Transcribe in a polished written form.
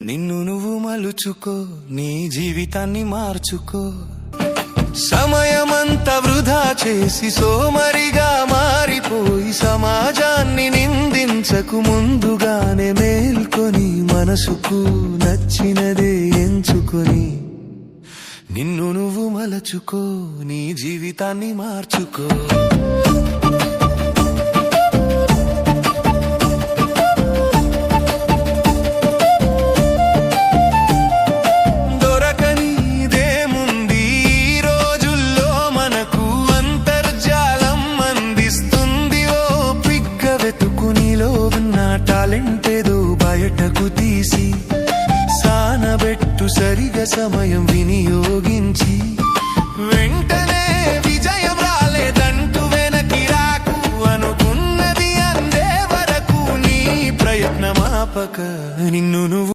నిన్ను నువ్వు మలుచుకో, నీ జీవితాన్ని మార్చుకో. సమయమంతా వృధా చేసి సోమరిగా మారిపోయి సమాజాన్ని నిందించకు, ముందుగానే మేల్కొని మనసుకు నచ్చినదే ఎంచుకొని నిన్ను నువ్వు మలచుకో, నీ జీవితాన్ని మార్చుకో. టాలెంట్ ఏదో బయటకు తీసి సానబెట్టు, సరిగా సమయం వినియోగించి. వెంటనే విజయం రాలేదంటూ వెనక్కి రాకు, అనుకున్నది అందే వరకు నీ ప్రయత్నమాపక నిన్ను నువ్వు